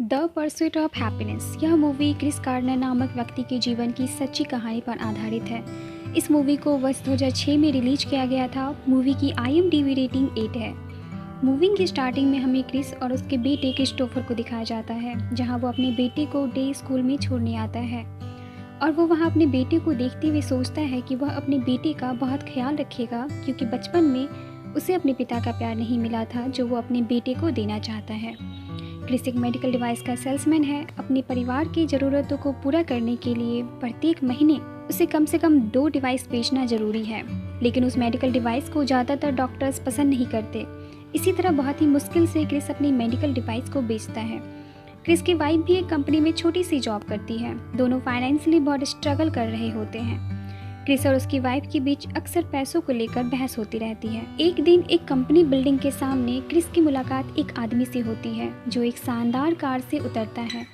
The pursuit of happiness यह movie Chris gardener नामक व्यक्ति के जीवन की सच्ची कहानी पर आधारित है। इस मूवी को वर्ष 2006 में रिलीज किया गया था। मूवी की IMDb रेटिंग 8 है। मूवी की स्टार्टिंग में हमें क्रिस और उसके बेटे क्रिस्टोफर को दिखाया जाता है, जहां वो अपने बेटे को डे स्कूल में छोड़ने आता है और वो वहां अपने बेटे को देखते हुए सोचता है कि वह अपने बेटे का बहुत ख्याल रखेगा, क्योंकि बचपन में उसे अपने पिता का प्यार नहीं मिला था जो वो अपने बेटे को देना चाहता है। क्रिस एक मेडिकल डिवाइस का सेल्समैन है। अपने परिवार की ज़रूरतों को पूरा करने के लिए प्रत्येक महीने उसे कम से कम 2 डिवाइस बेचना जरूरी है, लेकिन उस मेडिकल डिवाइस को ज़्यादातर डॉक्टर्स पसंद नहीं करते। इसी तरह बहुत ही मुश्किल से क्रिस अपनी मेडिकल डिवाइस को बेचता है। क्रिस की वाइफ भी एक कंपनी में छोटी सी जॉब करती है। दोनों फाइनेंशियली बहुत स्ट्रगल कर रहे होते हैं। क्रिस और उसकी वाइफ के बीच अक्सर पैसों को लेकर बहस होती रहती है। एक दिन एक कंपनी बिल्डिंग के सामने क्रिस की मुलाकात एक आदमी से होती है जो एक शानदार कार से उतरता है।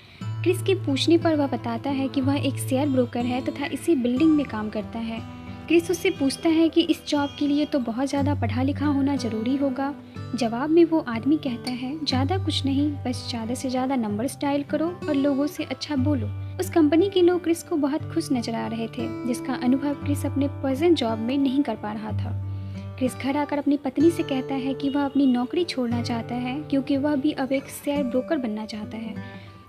क्रिस के पूछने पर वह बताता है कि वह एक शेयर ब्रोकर है तथा इसी बिल्डिंग में काम करता है। क्रिस उससे पूछता है कि इस जॉब के लिए तो बहुत ज़्यादा पढ़ा लिखा होना ज़रूरी होगा। जवाब में वो आदमी कहता है, ज़्यादा कुछ नहीं, बस ज़्यादा से ज़्यादा नंबर्स डायल करो और लोगों से अच्छा बोलो। उस कंपनी के लोग क्रिस को बहुत खुश नजर आ रहे थे, जिसका अनुभव क्रिस अपने प्रेजेंट जॉब में नहीं कर पा रहा था। क्रिस घर आकर अपनी पत्नी से कहता है कि वह अपनी नौकरी छोड़ना चाहता है, क्योंकि वह भी अब एक शेयर ब्रोकर बनना चाहता है।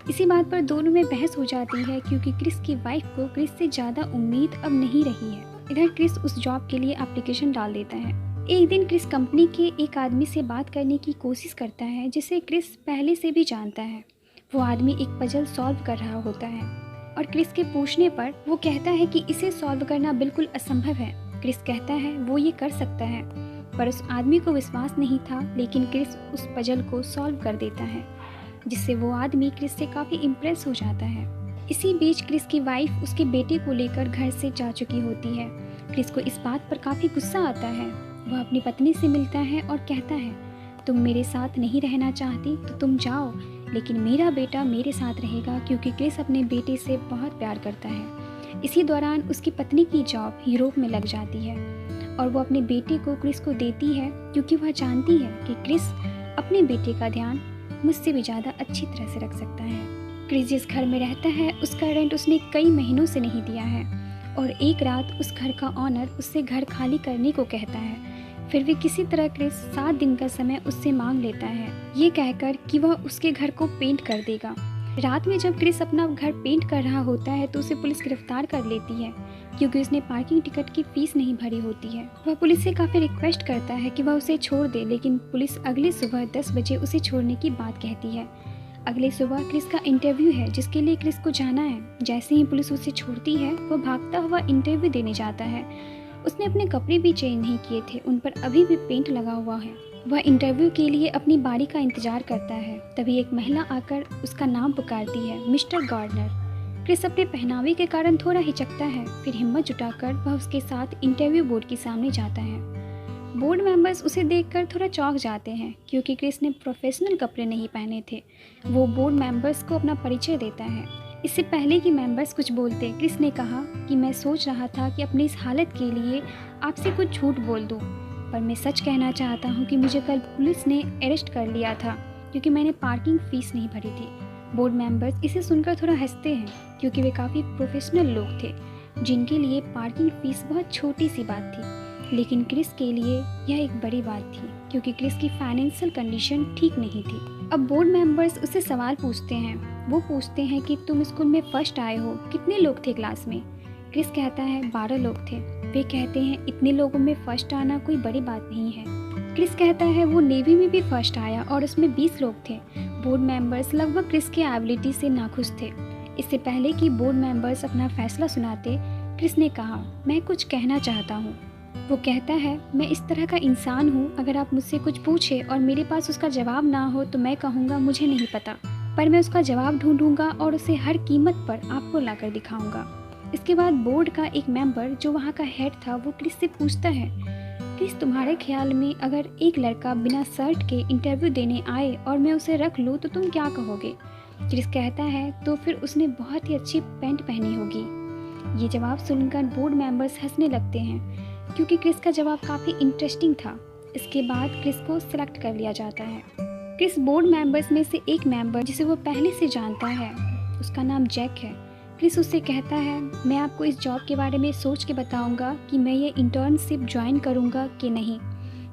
इसी बात पर दोनों में बहस हो जाती है, क्योंकि क्रिस की वाइफ को क्रिस से ज़्यादा उम्मीद अब नहीं रही है। इधर क्रिस उस जॉब के लिए एप्लीकेशन डाल देता है। एक दिन क्रिस कंपनी के एक आदमी से बात करने की कोशिश करता है, जिसे क्रिस पहले से भी जानता है। वो आदमी एक पजल सॉल्व कर रहा होता है और क्रिस के पूछने पर वो कहता है कि इसे सॉल्व करना बिल्कुल असंभव है। क्रिस कहता है वो ये कर सकता है, पर उस आदमी को विश्वास नहीं था, लेकिन क्रिस उस पजल को सॉल्व कर देता है, जिससे वो आदमी क्रिस से काफ़ी इम्प्रेस हो जाता है। इसी बीच क्रिस की वाइफ उसके बेटे को लेकर घर से जा चुकी होती है। क्रिस को इस बात पर काफ़ी गुस्सा आता है। वह अपनी पत्नी से मिलता है और कहता है, तुम मेरे साथ नहीं रहना चाहती तो तुम जाओ, लेकिन मेरा बेटा मेरे साथ रहेगा, क्योंकि क्रिस अपने बेटे से बहुत प्यार करता है। इसी दौरान उसकी पत्नी की जॉब यूरोप में लग जाती है और वो अपने बेटे को क्रिस को देती है, क्योंकि वह जानती है कि क्रिस अपने बेटे का ध्यान मुझसे भी ज़्यादा अच्छी तरह से रख सकता है। क्रिस जिस घर में रहता है उसका रेंट उसने कई महीनों से नहीं दिया है और एक रात उस घर का ऑनर उससे घर खाली करने को कहता है। फिर भी किसी तरह क्रिस 7 दिन का समय उससे मांग लेता है, ये कहकर कि वह उसके घर को पेंट कर देगा। रात में जब क्रिस अपना घर पेंट कर रहा होता है तो उसे पुलिस गिरफ्तार कर लेती है, क्योंकि उसने पार्किंग टिकट की फीस नहीं भरी होती है। वह पुलिस से काफ़ी रिक्वेस्ट करता है कि वह उसे छोड़ दे, लेकिन पुलिस अगले सुबह 10 बजे उसे छोड़ने की बात कहती है। अगले सुबह क्रिस का इंटरव्यू है, जिसके लिए क्रिस को जाना है। जैसे ही पुलिस उसे छोड़ती है, वह भागता हुआ इंटरव्यू देने जाता है। उसने अपने कपड़े भी चेंज नहीं किए थे, उन पर अभी भी पेंट लगा हुआ है। वह इंटरव्यू के लिए अपनी बारी का इंतजार करता है। तभी एक महिला आकर उसका नाम पुकारती है, मिस्टर गार्डनर। क्रिस अपने पहनावे के कारण थोड़ा हिचकता है, फिर हिम्मत जुटाकर वह उसके साथ इंटरव्यू बोर्ड के सामने जाता है। बोर्ड मेंबर्स उसे देखकर थोड़ा चौंक जाते हैं, क्योंकि क्रिस ने प्रोफेशनल कपड़े नहीं पहने थे। वो बोर्ड मेंबर्स को अपना परिचय देता है। इससे पहले कि मेंबर्स कुछ बोलते, क्रिस ने कहा कि मैं सोच रहा था कि अपनी इस हालत के लिए आपसे कुछ झूठ बोल दूं, पर मैं सच कहना चाहता हूं कि मुझे कल पुलिस ने अरेस्ट कर लिया था, क्योंकि मैंने पार्किंग फ़ीस नहीं भरी थी। बोर्ड मेंबर्स इसे सुनकर थोड़ा हंसते हैं, क्योंकि वे काफ़ी प्रोफेशनल लोग थे, जिनके लिए पार्किंग फ़ीस बहुत छोटी सी बात थी। लेकिन क्रिस के लिए यह एक बड़ी बात थी, क्योंकि क्रिस की फाइनेंशियल कंडीशन ठीक नहीं थी। अब बोर्ड मेंबर्स उससे सवाल पूछते हैं। वो पूछते हैं कि तुम स्कूल में फर्स्ट आए हो, कितने लोग थे क्लास में? क्रिस कहता है 12 लोग थे। वे कहते हैं इतने लोगों में फर्स्ट आना कोई बड़ी बात नहीं है। क्रिस कहता है वो नेवी में भी फर्स्ट आया और उसमें 20 लोग थे। बोर्ड मेंबर्स लगभग क्रिस के एबिलिटी से नाखुश थे। इससे पहले कि बोर्ड मेंबर्स अपना फैसला सुनाते, क्रिस ने कहा, मैं कुछ कहना चाहता हूँ। वो कहता है, मैं इस तरह का इंसान हूँ, अगर आप मुझसे कुछ पूछे और मेरे पास उसका जवाब ना हो तो मैं कहूँगा मुझे नहीं पता, पर मैं उसका जवाब ढूंढूंगा और उसे हर कीमत पर आपको लाकर दिखाऊंगा। इसके बाद बोर्ड का एक मेंबर जो वहाँ का हेड था, वो क्रिस से पूछता है, क्रिस तुम्हारे ख्याल में अगर एक लड़का बिना शर्ट के इंटरव्यू देने आए और मैं उसे रख लूँ तो तुम क्या कहोगे? क्रिस कहता है, तो फिर उसने बहुत ही अच्छी पैंट पहनी होगी। ये जवाब सुनकर बोर्ड मेंबर्स हंसने लगते हैं, क्योंकि क्रिस का जवाब काफ़ी इंटरेस्टिंग था। इसके बाद क्रिस को सिलेक्ट कर लिया जाता है। क्रिस बोर्ड मेंबर्स में से एक मेंबर जिसे वो पहले से जानता है, उसका नाम जैक है। क्रिस उससे कहता है, मैं आपको इस जॉब के बारे में सोच के बताऊंगा कि मैं ये इंटर्नशिप ज्वाइन करूंगा कि नहीं।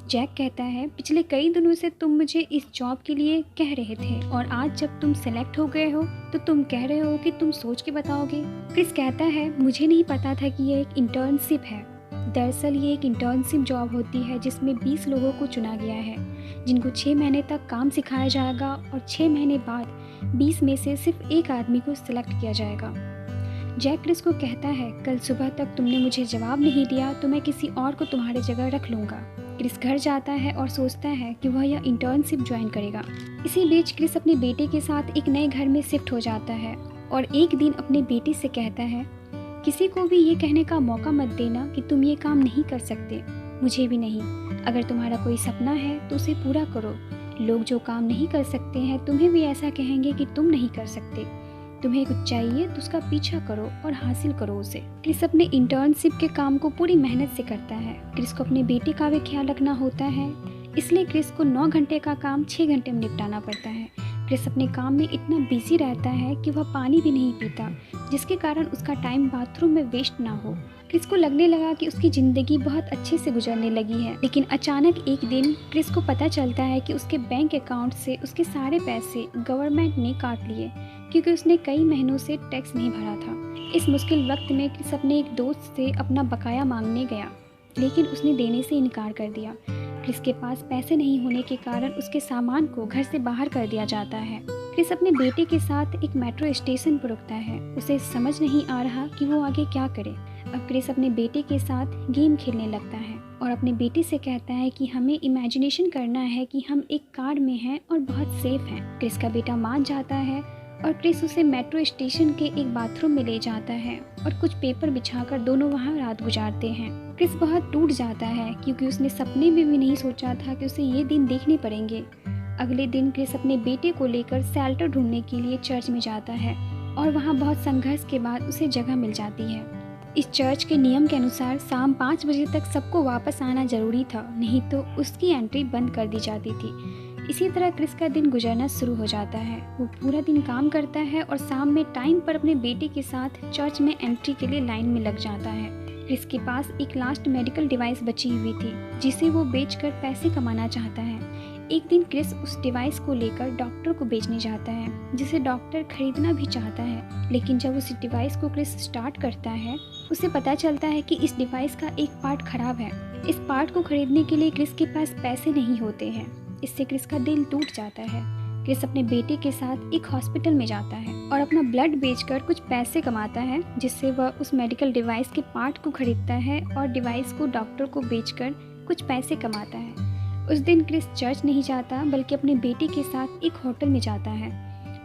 जैक कहता है, पिछले कई दिनों से तुम मुझे इस जॉब के लिए कह रहे थे और आज जब तुम सेलेक्ट हो गए हो तो तुम कह रहे हो कि तुम सोच के बताओगे। क्रिस कहता है, मुझे नहीं पता था कि यह एक इंटर्नशिप है। दरअसल ये एक इंटर्नशिप जॉब होती है जिसमें 20 लोगों को चुना गया है, जिनको 6 महीने तक काम सिखाया जाएगा और 6 महीने बाद 20 में से सिर्फ एक आदमी को सिलेक्ट किया जाएगा। जैक क्रिस को कहता है, कल सुबह तक तुमने मुझे जवाब नहीं दिया तो मैं किसी और को तुम्हारी जगह रख लूँगा। क्रिस घर जाता है और सोचता है कि वह यह इंटर्नशिप ज्वाइन करेगा। इसी बीच क्रिस अपने बेटे के साथ एक नए घर में शिफ्ट हो जाता है और एक दिन अपने बेटे से कहता है, किसी को भी ये कहने का मौका मत देना कि तुम ये काम नहीं कर सकते, मुझे भी नहीं। अगर तुम्हारा कोई सपना है तो उसे पूरा करो। लोग जो काम नहीं कर सकते हैं तुम्हें भी ऐसा कहेंगे कि तुम नहीं कर सकते। तुम्हें कुछ चाहिए तो उसका पीछा करो और हासिल करो उसे। क्रिस अपने इंटर्नशिप के काम को पूरी मेहनत से करता है। क्रिस को अपने बेटे का भी ख्याल रखना होता है, इसलिए क्रिस को 9 घंटे का काम 6 घंटे में निपटाना पड़ता है। क्रिस अपने काम में इतना बिजी रहता है कि वह पानी भी नहीं पीता, जिसके कारण उसका टाइम बाथरूम में वेस्ट ना हो। क्रिस को लगने लगा कि उसकी ज़िंदगी बहुत अच्छे से गुजरने लगी है, लेकिन अचानक एक दिन क्रिस को पता चलता है कि उसके बैंक अकाउंट से उसके सारे पैसे गवर्नमेंट ने काट लिए, क्योंकि उसने कई महीनों से टैक्स नहीं भरा था। इस मुश्किल वक्त में क्रिस अपने एक दोस्त से अपना बकाया मांगने गया, लेकिन उसने देने से इनकार कर दिया। क्रिस के पास पैसे नहीं होने के कारण उसके सामान को घर से बाहर कर दिया जाता है। क्रिस अपने बेटे के साथ एक मेट्रो स्टेशन पर रुकता है। उसे समझ नहीं आ रहा कि वो आगे क्या करे। अब क्रिस अपने बेटे के साथ गेम खेलने लगता है और अपने बेटे से कहता है कि हमें इमेजिनेशन करना है कि हम एक कार में हैं और बहुत सेफ हैं। क्रिस का बेटा मान जाता है और क्रिस उसे मेट्रो स्टेशन के एक बाथरूम में ले जाता है और कुछ पेपर बिछाकर दोनों वहां रात गुजारते हैं। क्रिस बहुत टूट जाता है क्योंकि उसने सपने में भी नहीं सोचा था कि उसे ये दिन देखने पड़ेंगे। अगले दिन क्रिस अपने बेटे को लेकर शेल्टर ढूंढने के लिए चर्च में जाता है और वहां बहुत संघर्ष के बाद उसे जगह मिल जाती है। इस चर्च के नियम के अनुसार शाम 5 बजे तक सबको वापस आना जरूरी था, नहीं तो उसकी एंट्री बंद कर दी जाती थी। इसी तरह क्रिस का दिन गुजरना शुरू हो जाता है। वो पूरा दिन काम करता है और शाम में टाइम पर अपने बेटे के साथ चर्च में एंट्री के लिए लाइन में लग जाता है। क्रिस के पास एक लास्ट मेडिकल डिवाइस बची हुई थी, जिसे वो बेचकर पैसे कमाना चाहता है। एक दिन क्रिस उस डिवाइस को लेकर डॉक्टर को बेचने जाता है, जिसे डॉक्टर खरीदना भी चाहता है। लेकिन जब उस डिवाइस को क्रिस स्टार्ट करता है, उसे पता चलता है कि इस डिवाइस का एक पार्ट खराब है। इस पार्ट को खरीदने के लिए क्रिस के पास पैसे नहीं होते हैं। इससे क्रिस का दिल टूट जाता है। क्रिस अपने बेटे के साथ एक हॉस्पिटल में जाता है और अपना ब्लड बेचकर कुछ पैसे कमाता है, जिससे वह उस मेडिकल डिवाइस के पार्ट को खरीदता है और डिवाइस को डॉक्टर को बेचकर कुछ पैसे कमाता है। उस दिन क्रिस चर्च नहीं जाता, बल्कि अपने बेटे के साथ एक होटल में जाता है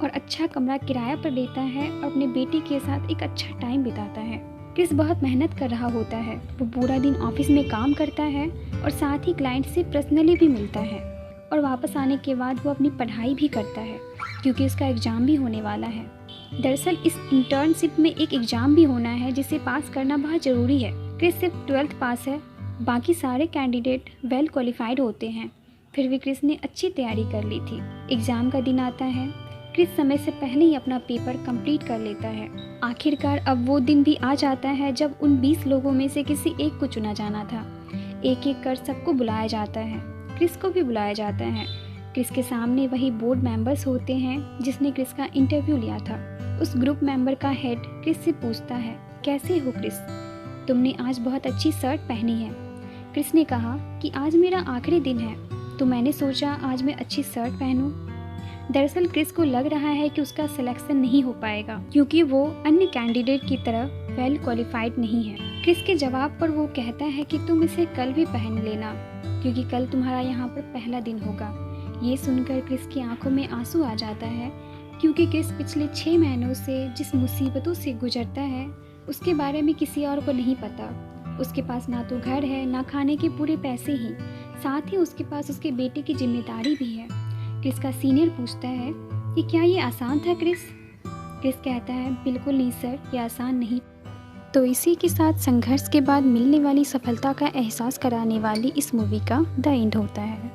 और अच्छा कमरा किराया पर लेता है और अपने बेटे के साथ एक अच्छा टाइम बिताता है। क्रिस बहुत मेहनत कर रहा होता है। वो पूरा दिन ऑफिस में काम करता है और साथ ही क्लाइंट से पर्सनली भी मिलता है और वापस आने के बाद वो अपनी पढ़ाई भी करता है, क्योंकि उसका एग्ज़ाम भी होने वाला है। दरअसल इस इंटर्नशिप में एक एग्ज़ाम भी होना है जिसे पास करना बहुत ज़रूरी है। क्रिस सिर्फ 12th पास है, बाकी सारे कैंडिडेट वेल क्वालिफाइड होते हैं। फिर भी क्रिस ने अच्छी तैयारी कर ली थी। एग्ज़ाम का दिन आता है। क्रिस समय से पहले ही अपना पेपर कंप्लीट कर लेता है। आखिरकार अब वो दिन भी आ जाता है जब उन 20 लोगों में से किसी एक को चुना जाना था। एक एक कर सबको बुलाया जाता है। क्रिस को भी बुलाया जाता है। क्रिस के सामने वही बोर्ड मेंबर्स होते हैं जिसने क्रिस का इंटरव्यू लिया था। उस ग्रुप मेंबर का हेड क्रिस से पूछता है, कैसे हो क्रिस? तुमने आज बहुत अच्छी शर्ट पहनी है। क्रिस ने कहा कि आज मेरा आखिरी दिन है, तो मैंने सोचा आज मैं अच्छी शर्ट पहनूं। दरअसल क्रिस को लग रहा है कि उसका सिलेक्शन नहीं हो पाएगा, क्योंकि वो अन्य कैंडिडेट की तरह वेल क्वालिफाइड नहीं है। क्रिस के जवाब पर वो कहता है कि तुम इसे कल भी पहन लेना, क्योंकि कल तुम्हारा यहाँ पर पहला दिन होगा। ये सुनकर क्रिस की आंखों में आंसू आ जाता है, क्योंकि क्रिस पिछले 6 महीनों से जिस मुसीबतों से गुजरता है उसके बारे में किसी और को नहीं पता। उसके पास ना तो घर है, ना खाने के पूरे पैसे ही, साथ ही उसके पास उसके बेटे की जिम्मेदारी भी है। क्रिस का सीनियर पूछता है कि क्या ये आसान था क्रिस? क्रिस कहता है, बिल्कुल नहीं सर, ये आसान नहीं। तो इसी के साथ संघर्ष के बाद मिलने वाली सफलता का एहसास कराने वाली इस मूवी का द एंड होता है।